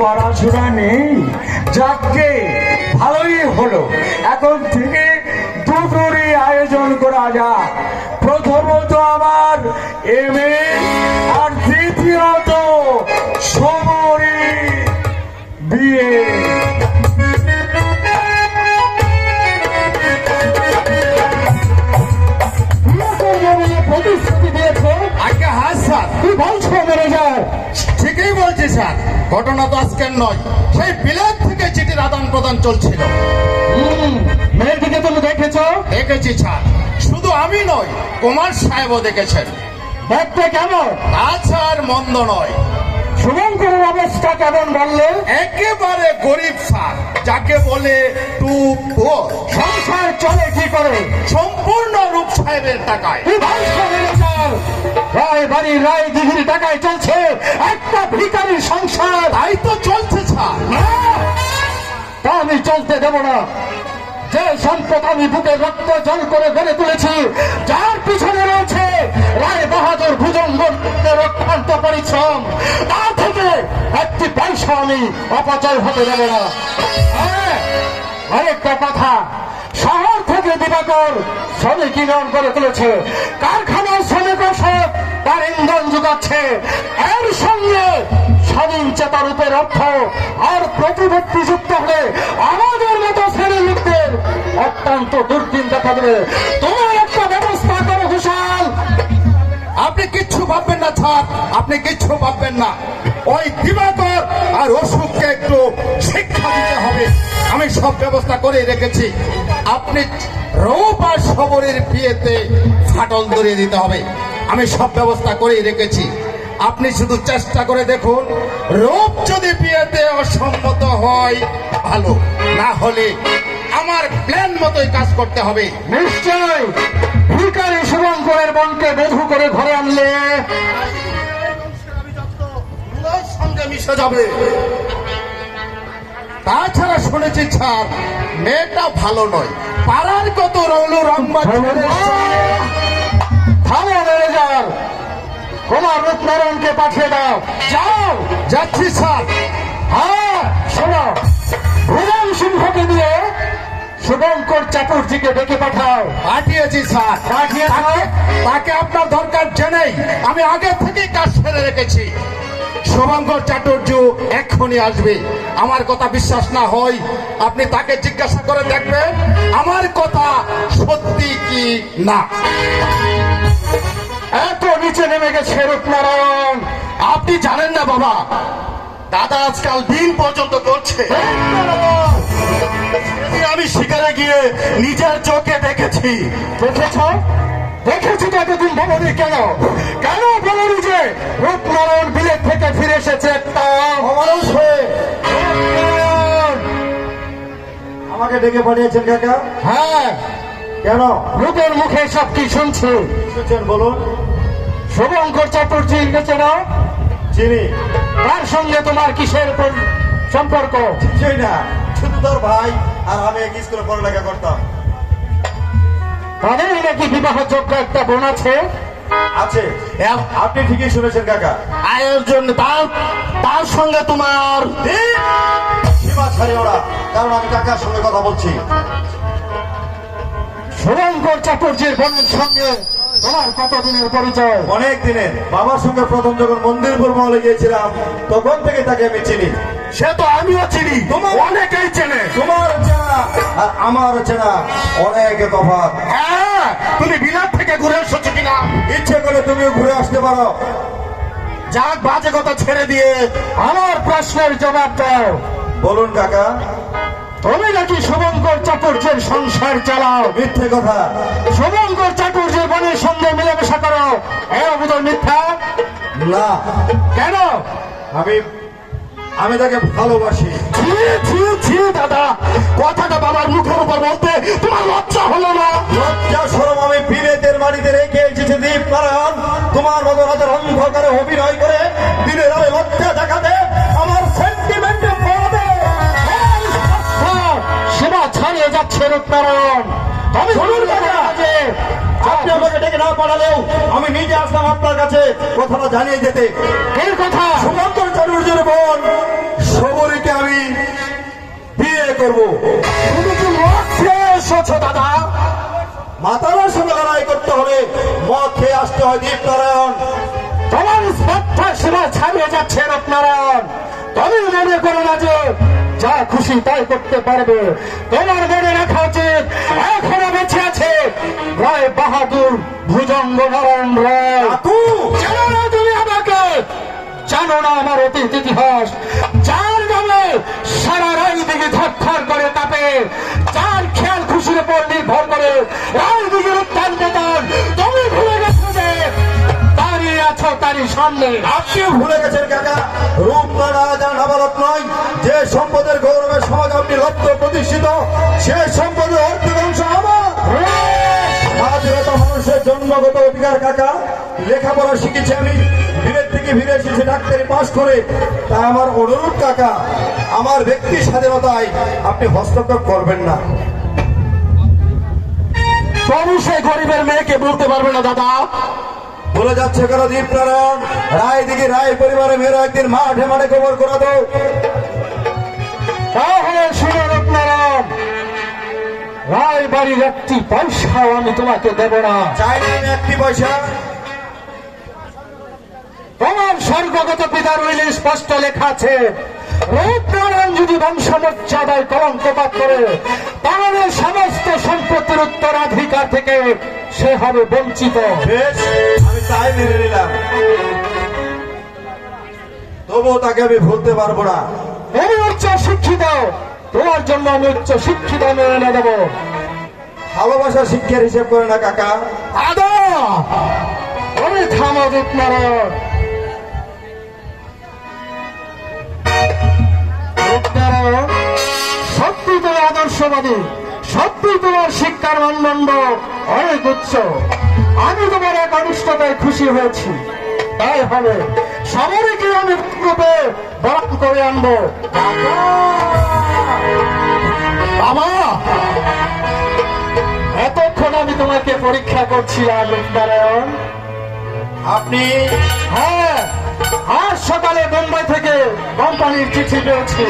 পড়াশোনা নেই, যাকে ভালোই হলো। এখন থেকে দুটোরই আয়োজন করা যাক। প্রথমত আমার এমএ, আর দ্বিতীয়ত সমরি বিয়ে। প্রতিশ্রুতি দিয়েছে। আগে হ্যাঁ স্যার, কি বলছো ম্যানেজার? ঠিকই বলছি স্যার। ঘটনা তো আজকের নয়, সেই বিলেত থেকে চিঠির আদান প্রদান চলছিল। মেয়েটিকে তুমি দেখেছো? দেখেছি স্যার, শুধু আমি নয়, কুমার সাহেবও দেখেছেন। দেখতে কেমন? আচ্ছার মন্দ নয়। শুভঙ্করের অবস্থা কেমন বললে? একেবারে গরিব স্যার, যাকে বলে টু পোর। সংসার চলে কি করে? সম্পূর্ণ রূপ সাহেবের টাকায়। কি বলছো ম্যানেজার? রায় বাড়ি রায় দিঘির টাকায় চলছে একটা ভিখারির সংসার। তাই তো চলছে স্যার। না, তা আমি চলতে দেব না। যে সম্পদ আমি বুকে রক্ত জল করে গড়ে তুলেছি, যার পিছনে রয়েছে রায় বাহাদুর ভুজঙ্গের অত্যন্ত পরিশ্রম, তা থেকে একটি পয়সা আমি অপচয় হতে দেব না। হ্যাঁ, আরেকটা কথা, শহর থেকে দিবাকর শ্রমিক ইউনিয়ন করে তুলেছে, কারখানার শ্রমিক অসৎ তার ইন্ধন যোগাচ্ছে। এর সঙ্গে স্বাধীন চেতা রূপের অর্থ আর প্রতিভক্তি যুক্ত হলে আমাদের মতো শ্রেণীর লোকদের অত্যন্ত দুর্দিন দেখা দেবে। তোমার একটা ব্যবস্থা করো ঘোষাল। আপনি কিচ্ছু ভাববেন না স্যার, আপনি কিচ্ছু ভাববেন না। ওই দিবাকর আর অসুখকে একটু শিক্ষা দিতে হবে। আমি সব ব্যবস্থা করে রেখেছি। আপনি রূপ আর সবরের বিয়েতে ফাটল ধরিয়ে দিতে হবে। আমি সব ব্যবস্থা করে রেখেছি। আপনি শুধু চেষ্টা করে দেখুন, রূপ যদি বিয়েতে অসম্মত হয় ভালো, না হলে আমার প্ল্যান মতোই কাজ করতে হবে। নিশ্চয় ভিখারি শুভঙ্করের বোনকে বধূ করে ঘরে আনলে সঙ্গে মিশে যাবে। তাছাড়া শুনেছি স্যার, মেয়েটা ভালো নয়। পাড়ার কত রৌলু রংবা থামো ম্যানেজার, কুমার রূপনারায়ণকে পাঠিয়ে দাও। যাও। যাচ্ছি স্যার। হ্যাঁ, শোনো, ভুবন সিংহকে দিয়ে শুভঙ্কর চাটুর্যিকে ডেকে পাঠাও। পাঠিয়েছি স্যার। পাঠিয়ে দাও। তাকে আপনার দরকার জেনেই আমি আগে থেকে কাজ সেরে রেখেছি। শুভঙ্কর চাটুর্য এক্ষুনি আসবে। আমার কথা বিশ্বাস না হয় আপনি তাকে জিজ্ঞাসা করে দেখবেন আমার কথা সত্যি কি না। এত নিচে নেমে গেছে রূপনারায়ণ। আপনি জানেন না বাবা, দাদা আজকাল দিন পর্যন্ত করছে। আমি শিকারে গিয়ে নিজের চোখে দেখেছি। দেখেছ? দেখেছি তো এতদিন বলনি কেন? কেন বলনি যে রূপনারায়ণ বিলেত থেকে ফিরে এসেছে? একটা মানুষ হয়ে আমাকে ডেকে পাঠিয়েছেন কাকা? হ্যাঁ, কেন? রূপের মুখে সব কি শুনছি। শুনছেন বলুন। শুভঙ্কর চাটুর্যি গেছে না? চিনি। তার সঙ্গে তোমার কিসের সম্পর্ক? কিছুই না, শুধু তোর ভাই আর আমি এক স্কুলে পড়ালেখা করতাম। তাদের নাকি বিবাহযোগ্য একটা বোন আছে? আছে। আপনি ঠিকই শুনেছেন কাকা। আয়ের জন্য তার সঙ্গে তোমার সীমা ছাড়ে ওরা, কারণ আমি কাকার সঙ্গে কথা বলছি। শুভঙ্কর চাটুর্যির বোনের সঙ্গে তোমার কতদিনের পরিচয়? অনেক দিনের। বাবার সঙ্গে প্রথম যখন মন্দিরপুর মহলে গিয়েছিলাম তখন থেকে তাকে আমি চিনি। সে তো আমিও চিনি, তোমার অনেকেই চেনে। তোমার চেনা আর আমার চেনা অনেক তফাৎ। হ্যাঁ, তুমি বিলাত থেকে ঘুরে এসেছো কিনা? ইচ্ছে করে তুমিও ঘুরে আসতে পারো। যাক, বাজে কথা ছেড়ে দিয়ে আমার প্রশ্নের জবাব দাও। বলুন কাকা। তুমি নাকি শুভঙ্কর চাটুর্যের সংসার চালাও? মিথ্যে কথা। শুভঙ্কর চাটুর্যের বোনের সঙ্গে মিলেমিশা করো, এ অবুধ মিথ্যা? না। কেন? আমি তাকে ভালোবাসি। ছি ছি ছি দাদা, কথাটা বাবার মুখের উপর বলতে তোমার লজ্জা হলো না? লজ্জা শরম আমি বিলেতের মাটিতে রেখে এসেছি দীপনারায়ণ। তোমার মতো রাতের অন্ধকারে অভিনয় করে দিনের আলো লজ্জা দেখাতে আমার সেন্টিমেন্টে পড়াবে। সীমা ছাড়িয়ে যাচ্ছে রূপনারায়ণ। আমি শুনুন কাকা, আপনি আমাকে ডেকে না পাঠালেও আমি নিজে আসলাম আপনার কাছে কথাটা জানিয়ে যেতে। এর কথা শুভঙ্কর চাটুর্যের বোন শুভ করব। তুমি কি মদ খেয়ে এসেছো দাদা? মাতালের সঙ্গে লড়াই করতে হলে মদ খেয়ে আসতে হয় দীপনারায়ণ। তোমার শ্রদ্ধা সীমা ছাড়িয়ে যাচ্ছে রূপনারায়ণ। তুমি মনে করো না যে যা খুশি তাই করতে পারবে। তোমার মনে রাখা উচিত এখনো বেঁচে আছে রায় বাহাদুর ভুজঙ্গ নারায়ণ রায়। কাকু, জানো না তুমি আমাকে? জানো না আমার অতীত ইতিহাস? যার নামে সারা রাজদিকে ধর করে কাঁপে, যার খেয়াল খুশির উপর নির্ভর করে রাজদিকের উত্থান পতন, তুমি ভুলে গেছো যে দাঁড়িয়ে আছো তারই সামনে। আপনিও ভুলে গেছেন কাকা, রূপনারায়ণ নাবালক নয়। যে সম্পদের গৌরবে সমাজ আপনি লক্ষ্য প্রতিষ্ঠিত, সে সম্পদের অর্ধেকাংশ আমার। স্বাধীনতা মানুষের জন্মগত অধিকার কাকা। লেখাপড়া শিখেছি আমি, ভিড়ের থেকে ভিড়ে এসেছি ডাক্তারি পাশ করে। তাই আমার অনুরোধ কাকা, আমার ব্যক্তি স্বাধীনতায় আপনি হস্তক্ষেপ করবেন না। তুমি সেই গরিবের মেয়েকে বলতে পারবে না দাদা? বলে যাচ্ছে কেন দীপনারায়ণ? রায় দিকে রায় পরিবারে মেয়েরা একদিন মাঠে মাঠে কবর করে দাও। তাহলে শুনে রূপনারায়ণ, রায় বাড়ির একটি পয়সাও আমি তোমাকে দেব না। চাই না আমি একটি পয়সা। তোমার স্বর্গগত পিতার উইলে স্পষ্ট লেখা আছে, রূপনারায়ণ যদি বংশমর্যাদায় কলঙ্কপাত করে তাহলে সমস্ত সম্পত্তির উত্তরাধিকার থেকে সে হবে বঞ্চিত। বেশ, আমি তাই মেনে নিলাম। তবুও তাকে আমি ভুলতে পারবো না। তুমি উচ্চ শিক্ষিত, তোমার জন্য আমি উচ্চ শিক্ষিত মেনে এনে দেবো। ভালোবাসা শিক্ষার হিসেব করে না কাকা। দাদা, তুমি থামো রূপনারায়ণ। রূপনারায়ণ, সত্যি তুমি আদর্শবাদী, সত্যি তোমার শিক্ষার মানদণ্ড অনেক উচ্চ। আমি তোমার এক অনিষ্টতায় খুশি হয়েছি। তাই হবে সবাইকে আমি রূপে বরণ করে আনবো। বাবা, এতক্ষণ আমি তোমাকে পরীক্ষা করছিলাম রূপনারায়ণ। আপনি হ্যাঁ, আজ সকালে মুম্বাই থেকে কোম্পানির চিঠি পেয়েছি।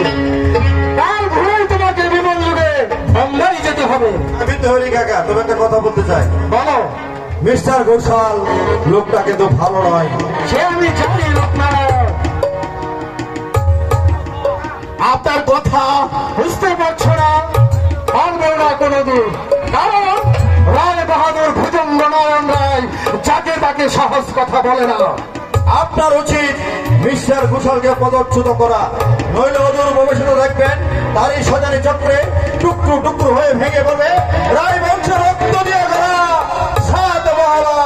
কাল ভোরেই তোমাকে বিমান যুগে মুম্বাই যেতে হবে। আমি তো হরি কাকা, তবে একটা কথা বলতে চাই। বলো। মিস্টার ঘোষাল লোকটা কিন্তু ভালো নয়। সে আমি জানি রূপনারায়ণ, আপনার কথা বুঝতে পারছো না, পারবে না কোনোদিন। কারণ রায় বাহাদুর ভুজঙ্গ নারায়ণ রায় যাকে তাকে সাহস কথা বলে না। আপনার উচিত মিস্টার ঘোষালকে পদচ্যুত করা, নইলে অদূর ভবিষ্যতে দেখবেন তারই সজানি চক্রে টুকরো টুকরো হয়ে ভেঙে পড়বে রায় বংশের রক্ত দিয়ে গড়া সাত মহলা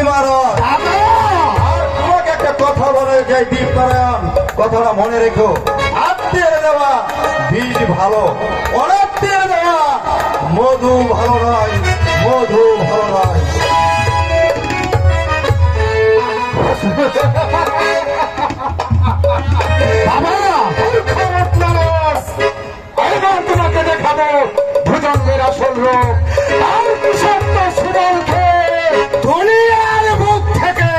ইমারত। আর তোমাকে একটা কথা বলে যাই দীপনারায়ণ, কথাটা মনে রেখো। আত্মীয় দেওয়া বীজ ভালো, অনাত্মীয় দেওয়া মধু ভালো নয়, মধু ভালো নয়। বাবা, মূর্খ রূপনারায়ণ, এবার তোমাকে দেখাবো ভুজঙ্গের আসল রূপ। আর বিষাক্ত সুবলকে দুনিয়ার মুখ থেকে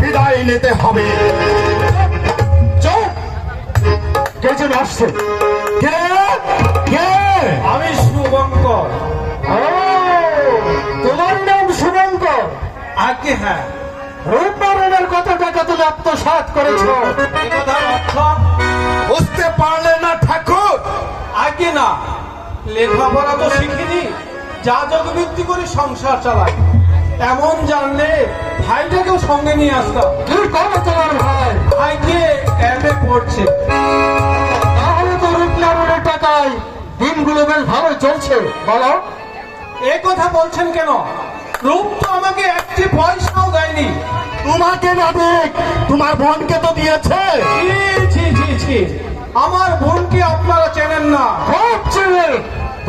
বিদায় নিতে হবে। চুপ! কে যেন আসছে? কে? কে? আমি শুভঙ্কর। ও, তোমার নাম শুভঙ্কর? আগে হ্যাঁ, রূপনারায়ণের কথাটাকে তুমি আত্মসাৎ করেছো। এ কথার অর্থ বুঝতে পারলে না ঠাকুর? আগে না, লেখাপড়া তো শিখিনি, যা যোগ ভিত্তি করে সংসার চালাই। এমন জানলে ভাইটাকেও সঙ্গে নিয়ে আসতাম। কি করে তোমার ভাই? ভাইকে এমএ পড়ছে। তাহলে তো রূপনারায়ণের টাকায় দিনগুলো বেশ ভালো চলছে। বলো। এ কথা বলছেন কেন? রূপ তো আমাকে একটি পয়সাও দেয়নি। তোমাকে না দিক, তোমার বোনকে তো দিয়েছে। ছি ছি ছি ছি, আমার বোনকে আপনারা চেনেন না। খুব চিনি।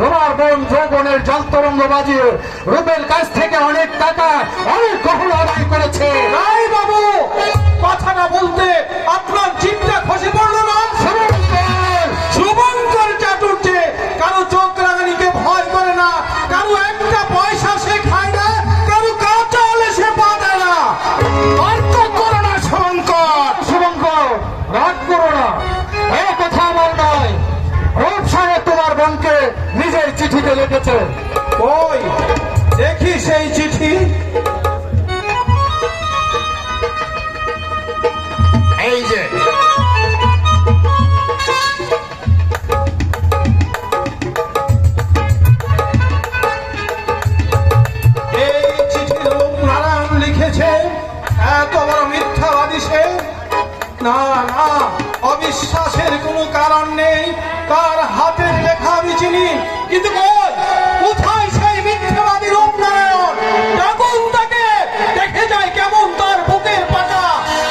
তোমার বোন যৌবনের জলতরঙ্গ বাজিয়ে রূপের কাছ থেকে অনেক টাকা, অনেক গহনা আদায় করেছে। রাই বাবু, কথাটা বলতে আপনার জিভটা খসে পড়লো না? শুভঙ্কর! শুভঙ্কর চাটুর্যে কারো চোখ রাঙানিকে ভয় করে না, কারো একটা পয়সা সে খায় না, কারো কাঁচা হলে সে পা দেয় না। তর্ক করো না শুভঙ্কর। শুভঙ্কর, রাগ করো না। এ কথা আমার নয়। রূপ সাহেব তোমার বোনকে নিজের চিঠিতে লিখেছে। ওই দেখি সেই চিঠি। এই যে এই চিঠি রূপনারায়ণ লিখেছে। এত বড় মিথ্যাবাদী সে। না না, অবিশ্বাসের কোনো কারণ নেই। তার হাতের লেখা আমি চিনি, কিন্তু কোথায় সেই মিথ্যাবাদী রূপনারায়ণ? ডাকুন তাকে, দেখে যায় কেমন তার বুকের পাটা,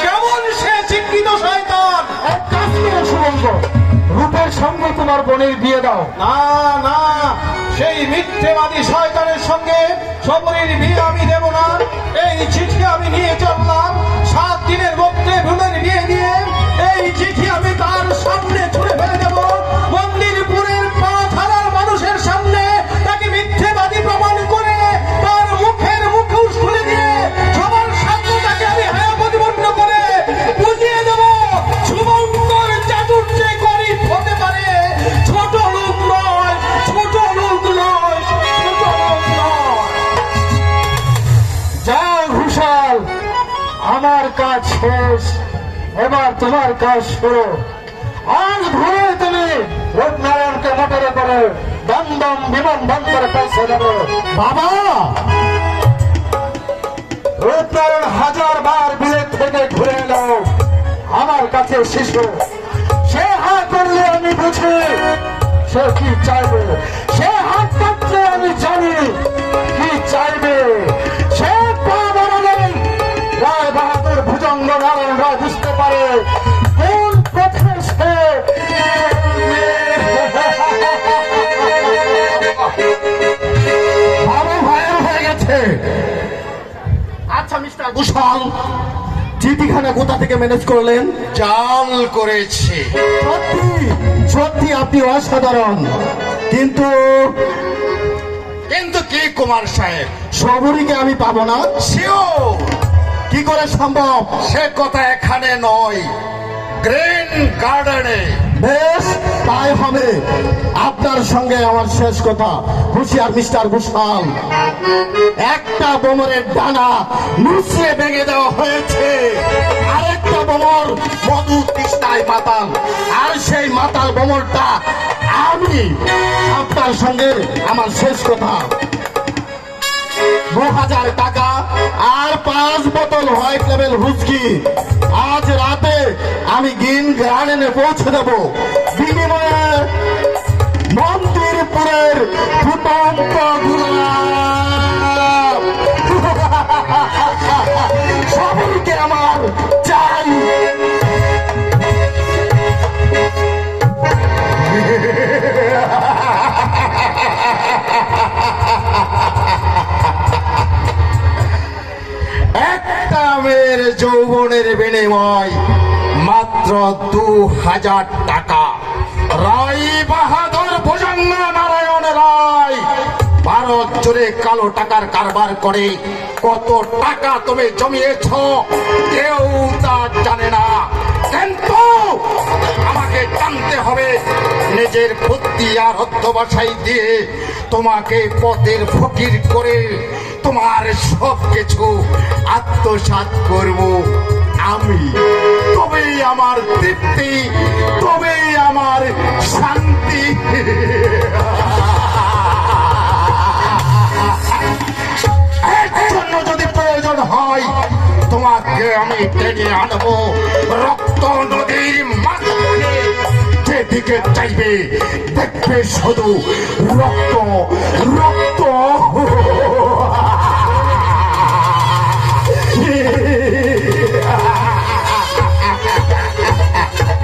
কেমন সে শিক্ষিত শয়তান। এক কাজ করো সুবঙ্গ, রূপের সঙ্গে তোমার বোনের বিয়ে দাও। না না, সেই মিথ্যেবাদী শয়তানের সঙ্গে সবরীর বিয়ে আমি দেব না। এই চিঠি আমি নিয়ে চললাম, 7 দিনের মধ্যে ভূমের বিয়ে দিয়ে এই চিঠি আমি তার সামনে ছুঁড়ে ফেলে দেব। মন্দিরপুরের 5,000 মানুষের সামনে তাকে মিথ্যেবাদী প্রমাণ করে তার মুখের মুখোশ খুলে দিয়ে সবার সামনে তাকে আমি হায়া প্রতিপন্ন করে বুঝিয়ে দেব শুভঙ্কর চাতুর যে গরিব হতে পারে, ছোট লোক নয়, ছোট লোক নয়, ছোট লোক নয়। যা ঘুষাল, আমার কাজ শেষ, এবার তোমার কাজ শুরু। আজ ভোরে তুমি রূপনারায়ণকে মোটরে করে দমদম বিমান বন্দরে পৌঁছে দেবে। বাবা, রূপনারায়ণ 1000 বার বিলেত থেকে ঘুরে এলো, আমার কাছে শিশু, সে হাত করলে আমি বুঝি সে কি চাইবে, সে হাত পাতলে আমি জানি কি চাইবে। সে পা বাড়ালেই রায় বাহাদুর ভুজঙ্গ নারায়ণ রায় বুঝতে পারে কোন পথে সে বড় ভয়ের হয়ে গেছে। আচ্ছা মিস্টার ঘোষাল, চিঠিখানা কোথা থেকে ম্যানেজ করলেন? জাল করেছে। সত্যি সত্যি আপনি অসাধারণ, কিন্তু কিন্তু কি কুমার সাহেব, সবরীকে আমি পাবো না, সেও কি করে সম্ভব? সে কথা এখানে নয়, গ্রিন গার্ডেনে। বেশ, তাই হবে। আপনার সঙ্গে আমার শেষ কথা। হুঁশিয়ার মিস্টার ঘোষাল, একটা বোমরের ডানা মুচড়ে ভেঙে দেওয়া হয়েছে, আরেকটা বোমর মধু তৃষ্ণায় মাতাল, আর সেই মাতাল বোমরটা আমি। আপনার সঙ্গে আমার শেষ কথা, 2000 টাকা আর 5 বোতল হোয়াইট লেভেল হুস্কি আজ রাতে আমি গ্রিন গার্ডেনে পৌঁছে দেব। বিনিময়ে মন্দিরপুরের ভূতম্প গোলাপ সবরীকে আমার চাই। একটা মেয়ের যৌবনের বিনিময় মাত্র 2000 টাকা। রায় বাহাদুর ভুজঙ্গ নারায়ণ রায় ভারত জুড়ে কালো টাকার কারবার করে কত টাকা তুমি জমিয়েছ কেউ তা জানে না, কিন্তু আমাকে জানতে হবে। নিজের বুদ্ধি আর অধ্যবসায় দিয়ে তোমাকে পথের ফকির করে তোমার সব কিছু আত্মসাৎ করব আমি। তবেই আমার তৃপ্তি, তবেই আমার শান্তি। এর জন্য যদি প্রয়োজন হয় তোমাকে আমি টেনে আনবো রক্ত নদীর মাঝখানে। যেদিকে চাইবে দেখবে শুধু রক্ত, রক্ত।